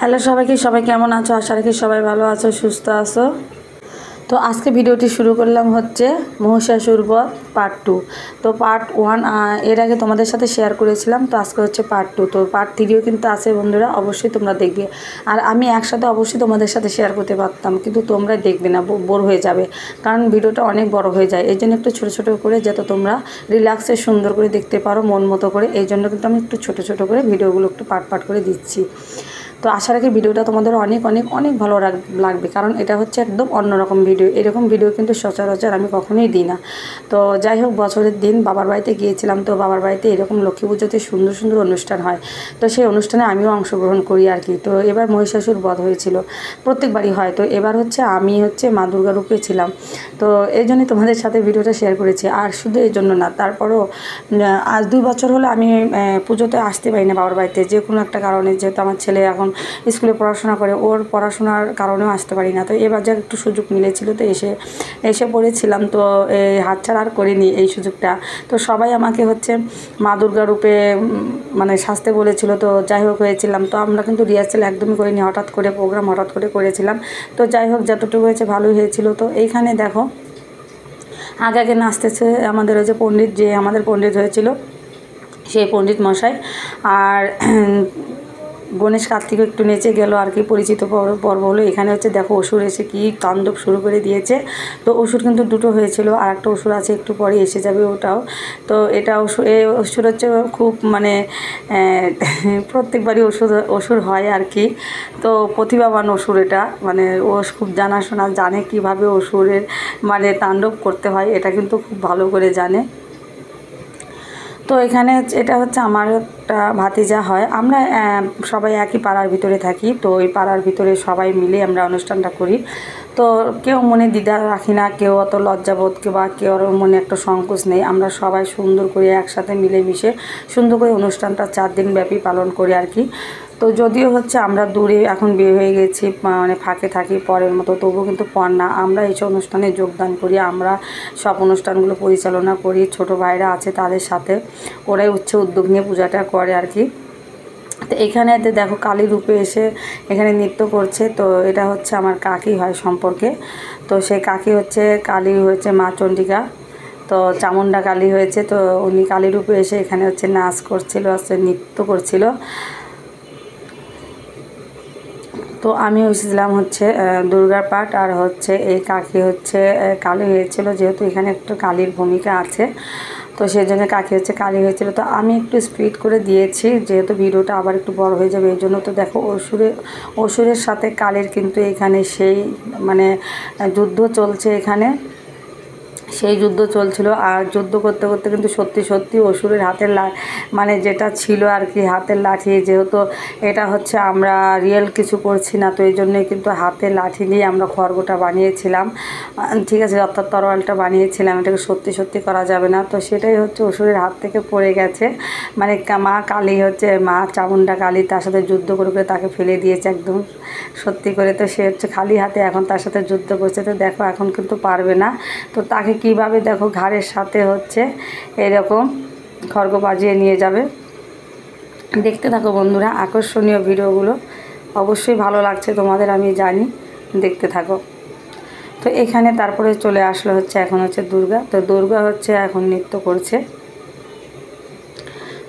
Hello সবাইকে, সবাই কেমন আছো? আশা রাখি সবাই ভালো আছো, সুস্থ আছো। তো আজকে ভিডিওটি শুরু করলাম হচ্ছে মহিষাসুর বধ পার্ট 2। তো পার্ট 1 এর আগে তোমাদের সাথে শেয়ার করেছিলাম, তো আজকে হচ্ছে পার্ট 2। তো পার্ট 3ও কিন্তু আছে বন্ধুরা, অবশ্যই তোমরা দেখবে। আর আমি একসাথে অবশ্যই তোমাদের সাথে শেয়ার করতে পারতাম, কিন্তু তোমরা দেখবে না, বোর হয়ে যাবে, কারণ ভিডিওটা অনেক বড় হয়ে যায়। এই জন্য একটু ছোটো ছোটো করে, যাতে তোমরা রিল্যাক্সে সুন্দর করে দেখতে পারো মন মতো করে, এই জন্য কিন্তু আমি একটু ছোটো ছোটো করে ভিডিওগুলো একটু পার্ট পার্ট করে দিচ্ছি। তো আশা রাখি ভিডিওটা তোমাদের অনেক অনেক অনেক ভালো লাগবে, কারণ এটা হচ্ছে একদম অন্যরকম ভিডিও। এরকম ভিডিও কিন্তু সচরাচর আমি কখনোই দিই না। তো যাই হোক, বছরের দিন বাবার বাড়িতে গিয়েছিলাম। তো বাবার বাড়িতে এরকম লক্ষ্মী পুজোতে সুন্দর সুন্দর অনুষ্ঠান হয়, তো সেই অনুষ্ঠানে আমিও অংশগ্রহণ করি আর কি। তো এবার মহিষাসুর বধ হয়েছিল, প্রত্যেকবারই হয়। তো এবার হচ্ছে আমি মা দুর্গা রূপে ছিলাম। তো এই জন্যই তোমাদের সাথে ভিডিওটা শেয়ার করেছি। আর শুধু এই জন্য না, তারপরও আজ 2 বছর হলো আমি পুজোতে আসতে পারি না বাবার বাড়িতে, যে কোনো একটা কারণে। যেহেতু আমার ছেলে এখন স্কুলে পড়াশোনা করে, ওর পড়াশোনার কারণেও আসতে পারি না। তো এবার যা একটু সুযোগ মিলেছিল, তো এসে পড়েছিলাম। তো এই হাতছাড়া আর করিনি এই সুযোগটা। তো সবাই আমাকে মা দুর্গা রূপে মানে সাজতে বলেছিল। তো যাই হোক, হয়েছিলাম। তো আমরা কিন্তু রিহার্সেল একদমই করিনি, হঠাৎ করে প্রোগ্রাম হঠাৎ করে করেছিলাম। তো যাই হোক, যতটুকু হয়েছে ভালোই হয়েছিল। তো এইখানে দেখো, আগে নাচতেছে আমাদের ওই যে পণ্ডিত, যে আমাদের পণ্ডিত হয়েছিল, সেই পণ্ডিত মশাই। আর গণেশ কার্তিকও একটু নেচে গেল আর কি, পরিচিত পর্ব হলো। এখানে দেখো, অসুর এসে কি তাণ্ডব শুরু করে দিয়েছে। তো অসুর কিন্তু 2টো হয়েছিল, আর একটা অসুর আছে, একটু পরে এসে যাবে ওটাও। তো এটা অসুর হচ্ছে খুব মানে প্রত্যেকবারই অসুর হয় আর কি। তো প্রতিভাবান অসুর এটা, মানে ও খুব জানাশোনা, জানে কিভাবে অসুরের মানে তাণ্ডব করতে হয়, এটা কিন্তু খুব ভালো করে জানে। তো এখানে এটা হচ্ছে আমার একটা ভাতিজা হয়। আমরা সবাই একই পাড়ার ভিতরে থাকি। তো ওই পাড়ার ভিতরে সবাই মিলে আমরা অনুষ্ঠানটা করি। তো কেউ মনে দ্বিধা রাখি না, কেউ অত লজ্জাবোধ বা কেউ মনে একটা সংকোচ নেই। আমরা সবাই সুন্দর করে একসাথে মিলেমিশে সুন্দর করে অনুষ্ঠানটা 4 দিন ব্যাপী পালন করি আর কি। তো যদিও আমরা দূরে এখন বিয়ে হয়ে গেছি, মানে ফাঁকে থাকি পরের মতো, তবুও কিন্তু পর না, আমরা এইসব অনুষ্ঠানে যোগদান করি। আমরা সব অনুষ্ঠানগুলো পরিচালনা করি। ছোট ভাইরা আছে, তাদের সাথে ওরাই উদ্যোগ নিয়ে পূজাটা করে আর কি। তো এখানে দেখো, কালী রূপে এসে এখানে নৃত্য করছে। তো এটা হচ্ছে আমার কাকি হয় সম্পর্কে। তো সেই কাকি কালী হয়েছে মা চণ্ডিকা, তো চামুণ্ডা কালী হয়েছে। তো উনি কালী রূপে এসে এখানে নাচ করছিল, নৃত্য করছিল। তো আমি হয়েছিলাম দুর্গার পাঠ, আর এই কাকি কালী হয়েছিল, যেহেতু এখানে একটু কালীর ভূমিকা আছে। তো সেই জন্য কাকি কালী হয়েছিল। তো আমি একটু স্পিড করে দিয়েছি, যেহেতু ভিডিওটা আবার একটু বড় হয়ে যাবে এই জন্য। তো দেখো, অসুরের সাথে কালীর কিন্তু এখানে সেই মানে যুদ্ধ চলছে এখানে, সেই যুদ্ধ চলছিল। আর যুদ্ধ করতে করতে কিন্তু সত্যি সত্যি অসুরের হাতের মানে যেটা ছিল আর কি, হাতের লাঠি, যেহেতু এটা আমরা রিয়েল কিছু করছি না, তো এই জন্যই কিন্তু হাতের লাঠি নিয়ে আমরা খড়গটা বানিয়েছিলাম, ঠিক আছে, অর্থাৎ তরোয়ালটা বানিয়েছিলাম। এটাকে সত্যি সত্যি করা যাবে না। তো সেটাই অসুরের হাত থেকে পড়ে গেছে, মানে মা কালী মা চামুণ্ডা কালী তার সাথে যুদ্ধ করে তাকে ফেলে দিয়েছে একদম সত্যি করে। তো সে খালি হাতে এখন তার সাথে যুদ্ধ করছে। তো দেখো, এখন কিন্তু পারবে না। তো তাকে কিভাবে দেখো ঘাড়ের সাথে এরকম খড়গ বাজিয়ে নিয়ে যাবে। দেখতে থাকো বন্ধুরা, আকর্ষণীয় ভিডিওগুলো অবশ্যই ভালো লাগছে তোমাদের, আমি জানি, দেখতে থাকো। তো এখানে তারপরে চলে আসলো এখন দুর্গা। তো দুর্গা এখন নৃত্য করছে।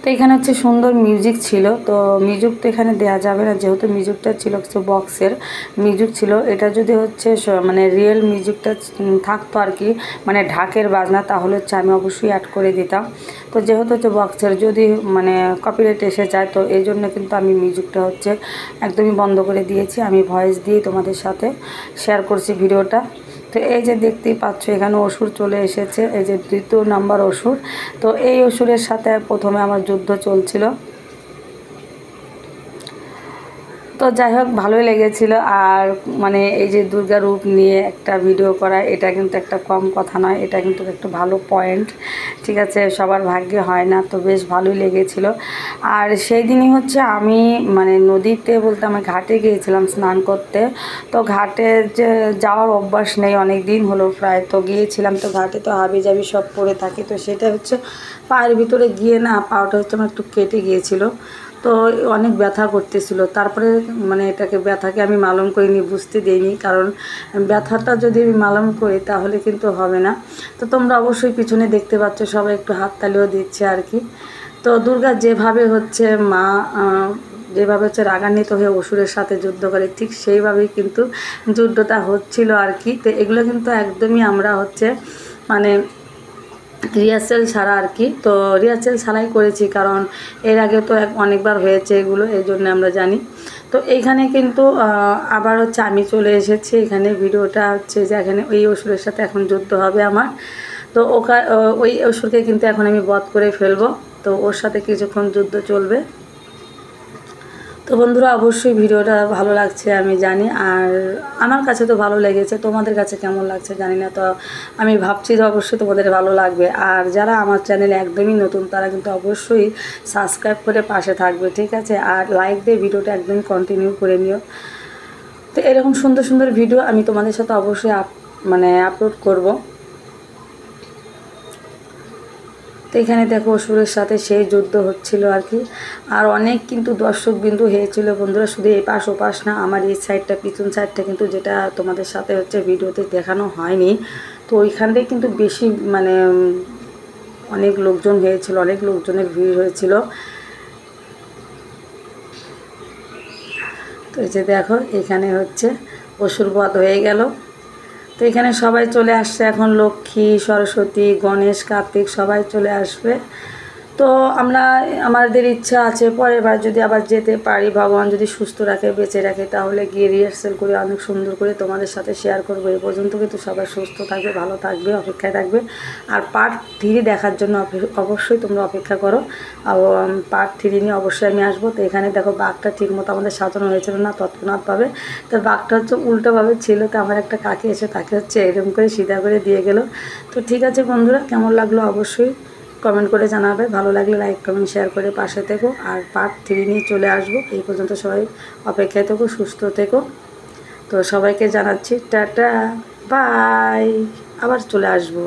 তো এখানে সুন্দর মিউজিক ছিল। তো মিউজিক তো এখানে দেওয়া যাবে না, যেহেতু মিউজিকটা ছিল বক্সের মিউজিক ছিল। এটা যদি মানে রিয়েল মিউজিকটা থাকতো আর কি, মানে ঢাকের বাজনা, তাহলে আমি অবশ্যই অ্যাড করে দিতাম। তো যেহেতু বক্সের, যদি মানে কপিরাইট এসে যায়, তো এই জন্য কিন্তু আমি মিউজিকটা একদমই বন্ধ করে দিয়েছি। আমি ভয়েস দিয়ে তোমাদের সাথে শেয়ার করছি ভিডিওটা। তো এই যে দেখতেই পাচ্ছ, এখানে অসুর চলে এসেছে, এই যে 2য় নাম্বার অসুর। তো এই অসুরের সাথে প্রথমে আমার যুদ্ধ চলছিল। তো যাই হোক, ভালোই লেগেছিল। আর মানে এই যে দুর্গা রূপ নিয়ে একটা ভিডিও করা, এটা কিন্তু একটা কম কথা নয়, এটা কিন্তু একটা ভালো পয়েন্ট, ঠিক আছে, সবার ভাগ্যে হয় না। তো বেশ ভালোই লেগেছিল। আর সেই দিনই আমি মানে নদীতে বলতে আমি ঘাটে গিয়েছিলাম স্নান করতে। তো ঘাটে যাওয়ার অভ্যাস নেই, অনেক দিন হলো প্রায়। তো গিয়েছিলাম, তো ঘাটে তো হাবিজাবি সব পরে থাকি। তো সেটা পায়ের ভিতরে গিয়ে না, পাওয়াটা আমার একটু কেটে গিয়েছিল। তো অনেক ব্যথা করতেছিল। তারপরে মানে এটাকে ব্যথাকে আমি মালম করিনি, বুঝতে দিইনি, কারণ ব্যথাটা যদি আমি মালম করি তাহলে কিন্তু হবে না। তো তোমরা অবশ্যই পিছনে দেখতে পাচ্ছ সবাই একটু হাততালিও দিচ্ছে আর কি। তো দুর্গা যেভাবে হচ্ছে মা যেভাবে হচ্ছে রাগান্বিত হয়ে অসুরের সাথে যুদ্ধ করে, ঠিক সেইভাবেই কিন্তু যুদ্ধটা হচ্ছিল আর কি। তো এগুলো কিন্তু একদমই আমরা হচ্ছে মানে রিহার্সেল ছাড়া আর কি। তো রিহার্সেল ছাড়াই করেছি, কারণ এর আগে তো অনেকবার হয়েছে এগুলো, এই জন্য আমরা জানি। তো এইখানে কিন্তু আবার হচ্ছে আমি চলে এসেছি এখানে। ভিডিওটা হচ্ছে যে এখানে ওই অসুরের সাথে এখন যুদ্ধ হবে আমার। তো ওই অসুরকে কিন্তু এখন আমি বধ করে ফেলবো। তো ওর সাথে কিছুক্ষণ যুদ্ধ চলবে। তো বন্ধুরা অবশ্যই ভিডিওটা ভালো লাগছে আমি জানি, আর আমার কাছে তো ভালো লেগেছে, তোমাদের কাছে কেমন লাগছে জানি না। তো আমি ভাবছি যে অবশ্যই তোমাদের ভালো লাগবে। আর যারা আমার চ্যানেলে একদমই নতুন তারা কিন্তু অবশ্যই সাবস্ক্রাইব করে পাশে থাকবে, ঠিক আছে? আর লাইক দিয়ে ভিডিওটা একদমই কন্টিনিউ করে নিও। তো এরকম সুন্দর সুন্দর ভিডিও আমি তোমাদের সাথে অবশ্যই আপলোড করব। তো এখানে দেখো অসুরের সাথে সেই যুদ্ধ হচ্ছিল আর কি। আর অনেক কিন্তু দর্শকবিন্দু হয়েছিল বন্ধুরা, শুধু এই পাশ ও পাশ না, আমার এই সাইডটা পিছন সাইডটা কিন্তু, যেটা তোমাদের সাথে হচ্ছে ভিডিওতে দেখানো হয়নি, তো ওইখানটাই কিন্তু বেশি মানে অনেক লোকজন হয়েছিল, অনেক লোকজনের ভিড় হয়েছিল। তো এই যে দেখো এখানে হচ্ছে অসুর বধ হয়ে গেল। তো এখানে সবাই চলে আসছে এখন, লক্ষ্মী, সরস্বতী, গণেশ, কার্তিক সবাই চলে আসবে। তো আমাদের ইচ্ছা আছে পরের বার যদি আবার যেতে পারি, ভগবান যদি সুস্থ রাখে, বেঁচে রাখে, তাহলে গিয়ে রিহার্সেল করে অনেক সুন্দর করে তোমাদের সাথে শেয়ার করবো। এই পর্যন্ত কিন্তু সবাই সুস্থ থাকবে, ভালো থাকবে, অপেক্ষায় থাকবে। আর পার্ট 3 দেখার জন্য অবশ্যই তোমরা অপেক্ষা করো। পার্ট 3 নিয়ে অবশ্যই আমি আসবো। তো এখানে দেখো বাঘটা ঠিক মতো আমাদের সাজানো হয়েছিল না তৎক্ষণাৎভাবে, তো বাঘটা হচ্ছে উল্টোভাবে ছিল। তো আমার একটা কাকি এসে তাকে হচ্ছে এরকম করে সিধা করে দিয়ে গেল। তো ঠিক আছে বন্ধুরা, কেমন লাগলো অবশ্যই কমেন্ট করে জানাবে। ভালো লাগলে লাইক কমেন্ট শেয়ার করে পাশে থেকো। আর পার্ট 3 নিয়ে চলে আসবো। এই পর্যন্ত সবাই অপেক্ষায় থেকো, সুস্থ থেকো। তো সবাইকে জানাচ্ছি টাটা, বাই, আবার চলে আসবো।